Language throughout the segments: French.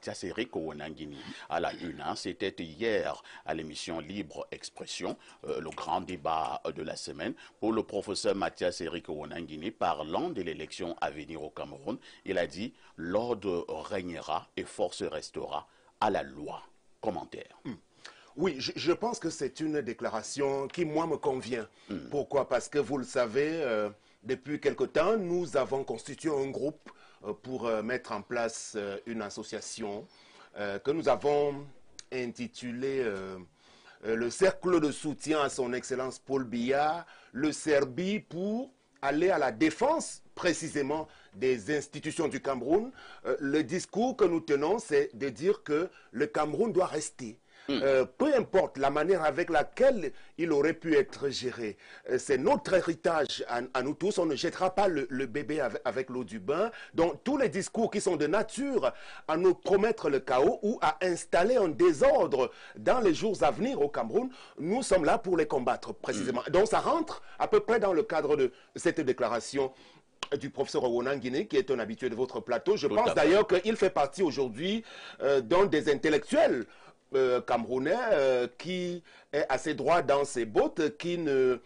Mathias Eric Ouanangini à la une. C'était hier à l'émission Libre Expression, le grand débat de la semaine, pour le professeur Mathias Eric Ouanangini parlant de l'élection à venir au Cameroun. Il a dit « L'ordre régnera et force restera à la loi ». Commentaire. Oui, je pense que c'est une déclaration qui, moi, me convient. Pourquoi? Parce que, vous le savez, depuis quelque temps, nous avons constitué un groupe pour mettre en place une association que nous avons intitulée le Cercle de soutien à son Excellence Paul Biya, le CERBI, pour aller à la défense précisément des institutions du Cameroun. Le discours que nous tenons, c'est de dire que le Cameroun doit rester. Peu importe la manière avec laquelle il aurait pu être géré, c'est notre héritage à nous tous. On ne jettera pas le bébé avec l'eau du bain. Donc tous les discours qui sont de nature à nous promettre le chaos ou à installer un désordre dans les jours à venir au Cameroun, nous sommes là pour les combattre précisément. Donc ça rentre à peu près dans le cadre de cette déclaration du professeur Ouanangini, qui est un habitué de votre plateau. Je pense d'ailleurs qu'il fait partie aujourd'hui d'un des intellectuels camerounais qui est assez droit dans ses bottes, qui ne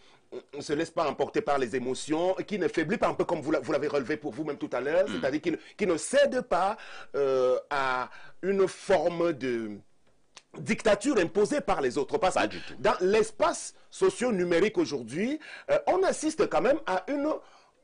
se laisse pas emporter par les émotions, qui ne faiblit pas, un peu comme vous l'avez relevé pour vous-même tout à l'heure, c'est-à-dire qui ne cède pas à une forme de dictature imposée par les autres. Parce que dans l'espace socio-numérique aujourd'hui, on assiste quand même à une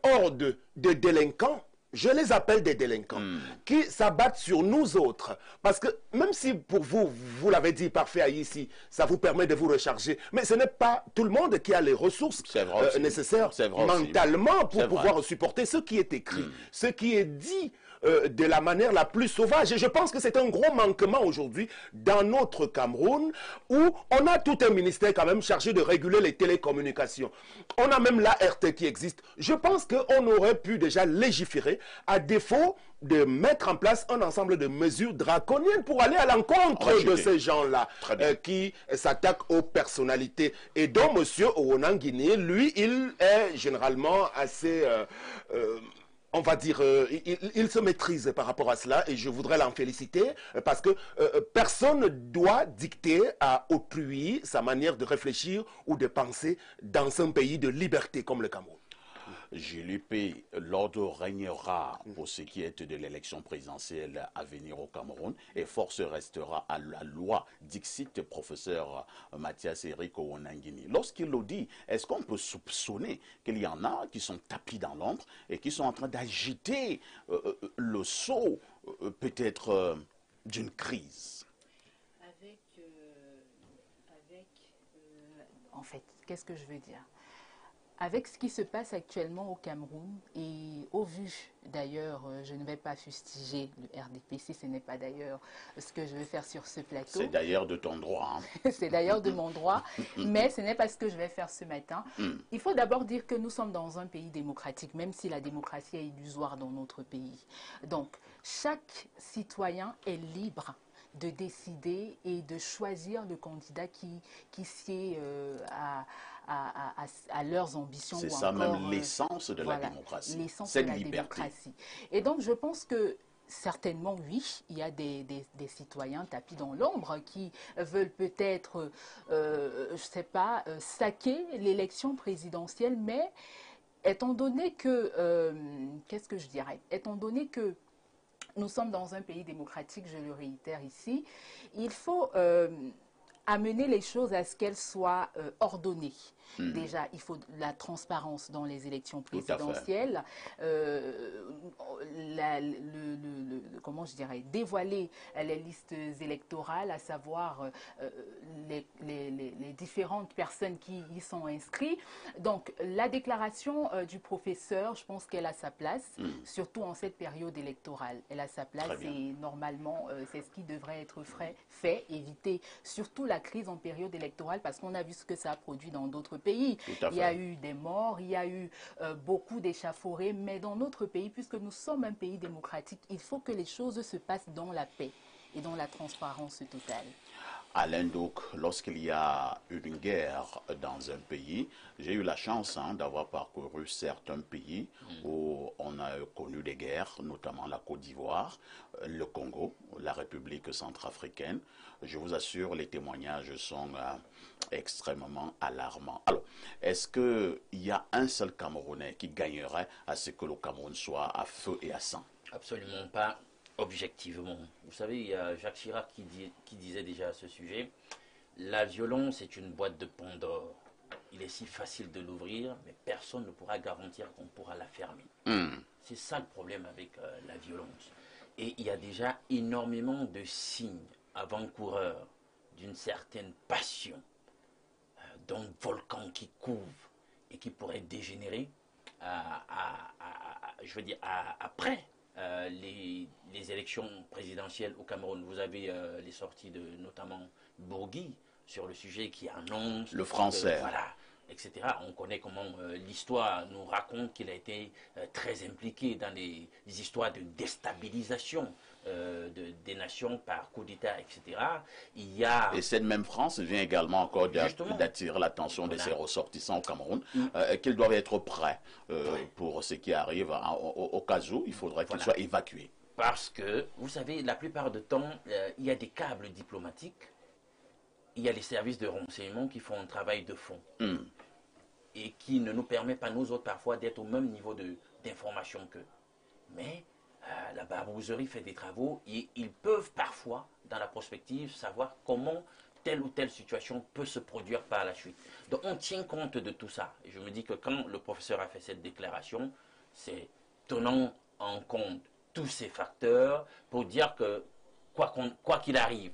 horde de délinquants. Je les appelle des délinquants, qui s'abattent sur nous autres. Parce que même si pour vous, vous l'avez dit parfait ici, ça vous permet de vous recharger, mais ce n'est pas tout le monde qui a les ressources nécessaires mentalement pour pouvoir supporter ce qui est écrit, ce qui est dit de la manière la plus sauvage. Et je pense que c'est un gros manquement aujourd'hui dans notre Cameroun, où on a tout un ministère quand même chargé de réguler les télécommunications. On a même l'ART qui existe. Je pense qu'on aurait pu déjà légiférer à défaut de mettre en place un ensemble de mesures draconiennes pour aller à l'encontre de ces gens-là qui s'attaquent aux personnalités. Et donc, M. Ouanangini, lui, il est généralement assez... on va dire, il se maîtrise par rapport à cela et je voudrais l'en féliciter parce que personne ne doit dicter à autrui sa manière de réfléchir ou de penser dans un pays de liberté comme le Cameroun. JLP, l'ordre régnera pour ce qui est de l'élection présidentielle à venir au Cameroun et force restera à la loi, dixit professeur Mathias Eric Ouanangini. Lorsqu'il le dit, est-ce qu'on peut soupçonner qu'il y en a qui sont tapis dans l'ombre et qui sont en train d'agiter le sceau peut-être d'une crise? En fait, qu'est-ce que je veux dire? Avec ce qui se passe actuellement au Cameroun et au vu d'ailleurs, je ne vais pas fustiger le RDPC, ce n'est pas d'ailleurs ce que je vais faire sur ce plateau. C'est d'ailleurs de ton droit. Hein. C'est d'ailleurs de mon droit, mais ce n'est pas ce que je vais faire ce matin. Il faut d'abord dire que nous sommes dans un pays démocratique, même si la démocratie est illusoire dans notre pays. Donc, chaque citoyen est libre de décider et de choisir le candidat qui sied à leurs ambitions. C'est ça même l'essence de la démocratie. L'essence de la démocratie. Et donc je pense que certainement, oui, il y a des citoyens tapis dans l'ombre qui veulent peut-être, je ne sais pas, saquer l'élection présidentielle, mais étant donné que, qu'est-ce que je dirais, étant donné que nous sommes dans un pays démocratique, je le réitère ici, il faut amener les choses à ce qu'elles soient ordonnées. Déjà, il faut la transparence dans les élections présidentielles, comment je dirais, dévoiler les listes électorales, à savoir les différentes personnes qui y sont inscrites. Donc, la déclaration du professeur, je pense qu'elle a sa place, surtout en cette période électorale. Elle a sa place et normalement, c'est ce qui devrait être fait, éviter surtout la crise en période électorale parce qu'on a vu ce que ça a produit dans d'autres pays. Il y a eu des morts, il y a eu beaucoup d'échafaudés, mais dans notre pays, puisque nous sommes un pays démocratique, il faut que les choses se passent dans la paix et dans la transparence totale. Alain Douk, lorsqu'il y a une guerre dans un pays, j'ai eu la chance d'avoir parcouru certains pays où on a connu des guerres, notamment la Côte d'Ivoire, le Congo, la République centrafricaine. Je vous assure, les témoignages sont extrêmement alarmants. Alors, est-ce qu'il y a un seul Camerounais qui gagnerait à ce que le Cameroun soit à feu et à sang? Absolument pas. Objectivement. Vous savez, il y a Jacques Chirac qui disait déjà à ce sujet, la violence est une boîte de Pandore. Il est si facile de l'ouvrir, mais personne ne pourra garantir qu'on pourra la fermer. C'est ça le problème avec la violence. Et il y a déjà énormément de signes avant-coureurs d'une certaine passion, d'un volcan qui couve et qui pourrait dégénérer après les élections présidentielles au Cameroun. Vous avez les sorties de notamment Bourgui sur le sujet qui annonce le français, voilà, etc. On connaît comment l'histoire nous raconte qu'il a été très impliqué dans les histoires de déstabilisation des nations par coup d'État, etc. Et cette même France vient également encore d'attirer l'attention de ses ressortissants au Cameroun, qu'ils doivent être prêts pour ce qui arrive au cas où il faudrait qu'ils soient évacués. Parce que, vous savez, la plupart du temps, il y a des câbles diplomatiques, il y a les services de renseignement qui font un travail de fond et qui ne nous permet pas, nous autres, parfois, d'être au même niveau d'information qu'eux. Mais la barbouzerie fait des travaux et ils peuvent parfois, dans la prospective, savoir comment telle ou telle situation peut se produire par la suite. Donc on tient compte de tout ça. Et je me dis que quand le professeur a fait cette déclaration, c'est tenant en compte tous ces facteurs pour dire que, quoi qu'il arrive,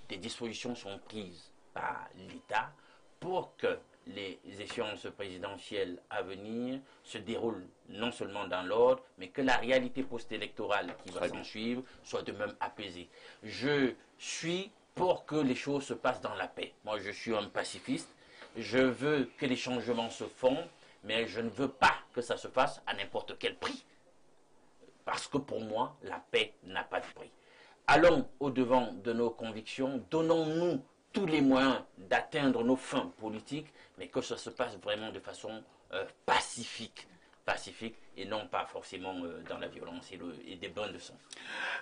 des dispositions sont prises par l'État pour que les échéances présidentielles à venir se déroulent non seulement dans l'ordre, mais que la réalité post-électorale qui va s'en suivre soit de même apaisée. Je suis pour que les choses se passent dans la paix. Moi, je suis un pacifiste. Je veux que les changements se font, mais je ne veux pas que ça se fasse à n'importe quel prix. Parce que pour moi, la paix n'a pas de prix. Allons au-devant de nos convictions, donnons-nous tous les moyens d'atteindre nos fins politiques, mais que ça se passe vraiment de façon pacifique et non pas forcément dans la violence et des bains de sang.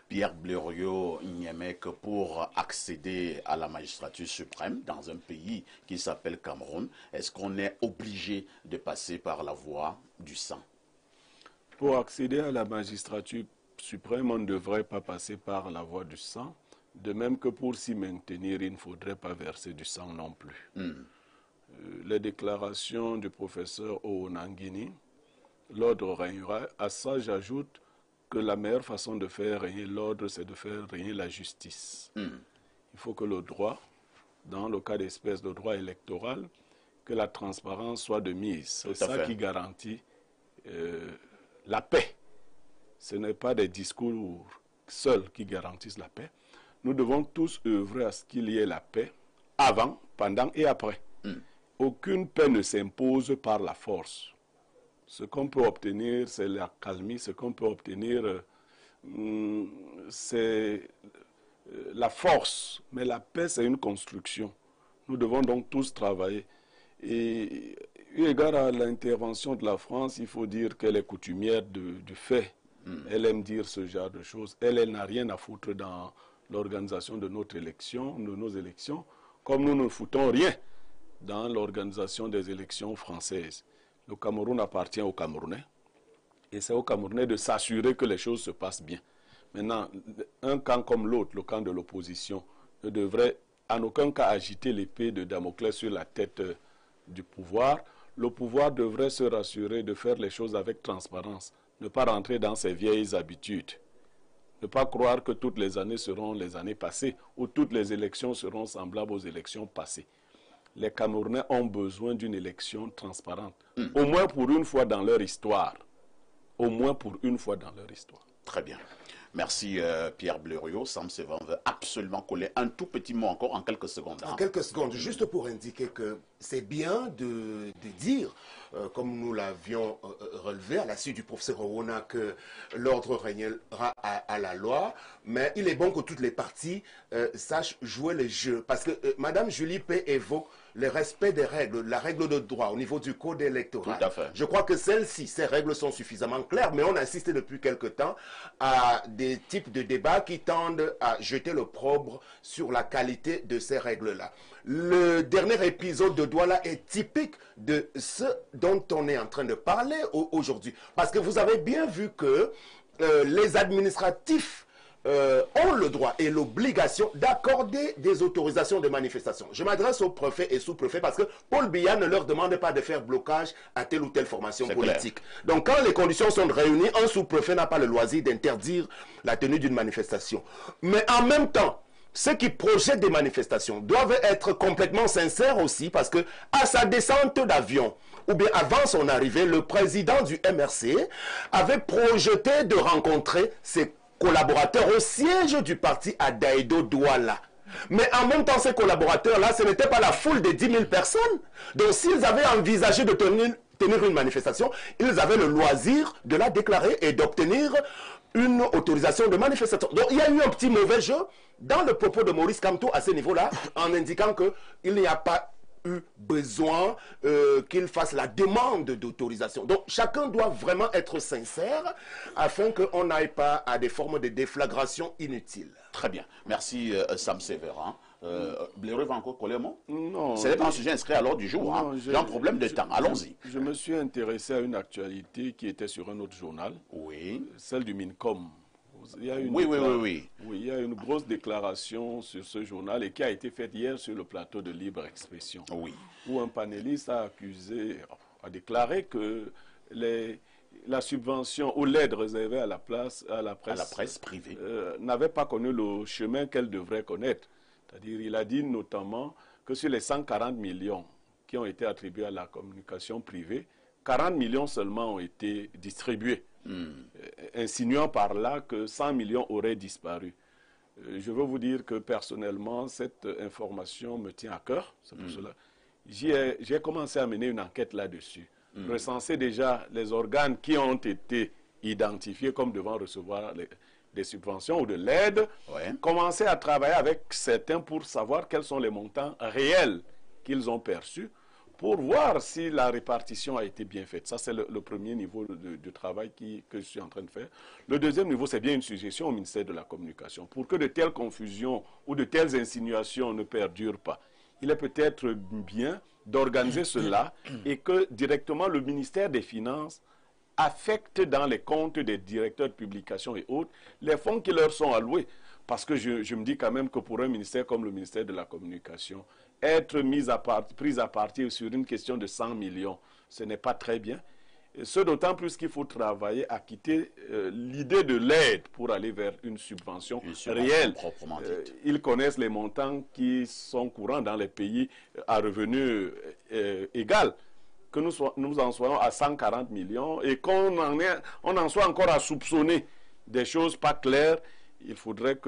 Pierre Blériot Niémec, pour accéder à la magistrature suprême dans un pays qui s'appelle Cameroun, est-ce qu'on est obligé de passer par la voie du sang? Pour accéder à la magistrature suprême, on ne devrait pas passer par la voie du sang. De même que pour s'y maintenir, il ne faudrait pas verser du sang non plus. Les déclarations du professeur Oonangini, l'ordre régnera. À ça, j'ajoute que la meilleure façon de faire régner l'ordre, c'est de faire régner la justice. Il faut que le droit, dans le cas d'espèce de droit électoral, que la transparence soit de mise. C'est ça qui garantit la paix. Ce n'est pas des discours seuls qui garantissent la paix. Nous devons tous œuvrer à ce qu'il y ait la paix avant, pendant et après. Aucune paix ne s'impose par la force. Ce qu'on peut obtenir, c'est la calmie. Ce qu'on peut obtenir, c'est la force. Mais la paix, c'est une construction. Nous devons donc tous travailler. Et eu égard à l'intervention de la France, il faut dire qu'elle est coutumière du fait. Elle aime dire ce genre de choses. Elle n'a rien à foutre dans l'organisation de notre élection, de nos élections, comme nous ne foutons rien dans l'organisation des élections françaises. Le Cameroun appartient aux Camerounais et c'est aux Camerounais de s'assurer que les choses se passent bien. Maintenant, un camp comme l'autre, le camp de l'opposition, ne devrait en aucun cas agiter l'épée de Damoclès sur la tête du pouvoir. Le pouvoir devrait se rassurer de faire les choses avec transparence, ne pas rentrer dans ses vieilles habitudes. Ne pas croire que toutes les années seront les années passées ou toutes les élections seront semblables aux élections passées. Les Camerounais ont besoin d'une élection transparente, au moins pour une fois dans leur histoire. Au moins pour une fois dans leur histoire. Très bien. Merci Pierre Blériot. Sam Séverin veut absolument coller un tout petit mot encore en quelques secondes. En quelques secondes, juste pour indiquer que c'est bien de dire, comme nous l'avions relevé à la suite du professeur Owona, que l'ordre régnera à la loi, mais il est bon que toutes les parties sachent jouer le jeu. Parce que Mme Julie P. évoque le respect des règles, la règle de droit au niveau du code électoral. Tout à fait. Je crois que ces règles sont suffisamment claires, mais on assiste depuis quelque temps à des types de débats qui tendent à jeter l'opprobre sur la qualité de ces règles-là. Le dernier épisode de Douala est typique de ce dont on est en train de parler aujourd'hui. Parce que vous avez bien vu que les administratifs ont le droit et l'obligation d'accorder des autorisations de manifestation. Je m'adresse aux préfets et sous-préfets parce que Paul Biya ne leur demande pas de faire blocage à telle ou telle formation politique. Donc quand les conditions sont réunies, un sous-préfet n'a pas le loisir d'interdire la tenue d'une manifestation. Mais en même temps, ceux qui projettent des manifestations doivent être complètement sincères aussi parce que à sa descente d'avion, ou bien avant son arrivée, le président du MRC avait projeté de rencontrer ses collaborateurs au siège du parti à Daïdo Douala. Mais en même temps, ces collaborateurs-là, ce n'était pas la foule de 10 000 personnes. Donc s'ils avaient envisagé de tenir une manifestation, ils avaient le loisir de la déclarer et d'obtenir une autorisation de manifestation. Donc il y a eu un petit mauvais jeu dans le propos de Maurice Kamto à ce niveau-là, en indiquant qu'il n'y a pas eu besoin qu'il fasse la demande d'autorisation. Donc chacun doit vraiment être sincère afin qu'on n'aille pas à des formes de déflagration inutiles. Très bien. Merci Sam Séverin. Blériot va encore coller un mot? Non. Ce n'est pas un sujet inscrit à l'ordre du jour. Non, J'ai un problème de temps. Allons-y. Je me suis intéressé à une actualité qui était sur un autre journal. Oui. Celle du MINCOM. Il y a Oui, il y a une grosse déclaration sur ce journal et qui a été faite hier sur le plateau de Libre Expression. Oui. Où un panéliste a déclaré que la subvention ou l'aide réservée à la presse privée n'avait pas connu le chemin qu'elle devrait connaître. C'est-à-dire, il a dit notamment que sur les 140 millions qui ont été attribués à la communication privée, 40 millions seulement ont été distribués. Insinuant par là que 100 millions auraient disparu. Je veux vous dire que personnellement, cette information me tient à cœur. C'est pour cela. J'ai commencé à mener une enquête là-dessus. Recenser déjà les organes qui ont été identifiés comme devant recevoir des subventions ou de l'aide. Ouais. Commencer à travailler avec certains pour savoir quels sont les montants réels qu'ils ont perçus, pour voir si la répartition a été bien faite. Ça, c'est le premier niveau de travail que je suis en train de faire. Le deuxième niveau, c'est bien une suggestion au ministère de la Communication. Pour que de telles confusions ou de telles insinuations ne perdurent pas, il est peut-être bien d'organiser cela et que directement le ministère des Finances affecte dans les comptes des directeurs de publication et autres les fonds qui leur sont alloués. Parce que je me dis quand même que pour un ministère comme le ministère de la Communication, être pris à partir sur une question de 100 millions, ce n'est pas très bien. Ce d'autant plus qu'il faut travailler à quitter l'idée de l'aide pour aller vers une subvention réelle. Ils connaissent les montants qui sont courants dans les pays à revenus égal. Que nous en soyons à 140 millions et qu'on en soit encore à soupçonner des choses pas claires, il faudrait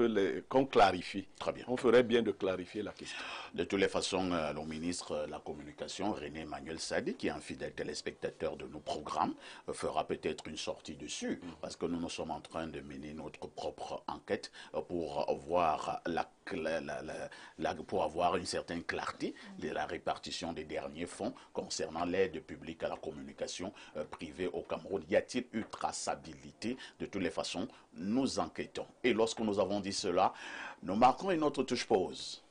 qu'on clarifie. Très bien. On ferait bien de clarifier la question. De toutes les façons, le ministre de la Communication, René Emmanuel Sadi, qui est un fidèle téléspectateur de nos programmes, fera peut-être une sortie dessus, parce que nous sommes en train de mener notre propre enquête pour voir pour avoir une certaine clarté de la répartition des derniers fonds concernant l'aide publique à la communication privée au Cameroun. Y a-t-il eu traçabilité? De toutes les façons, nous enquêtons. Et lorsque nous avons dit cela, nous marquons une autre touche pause.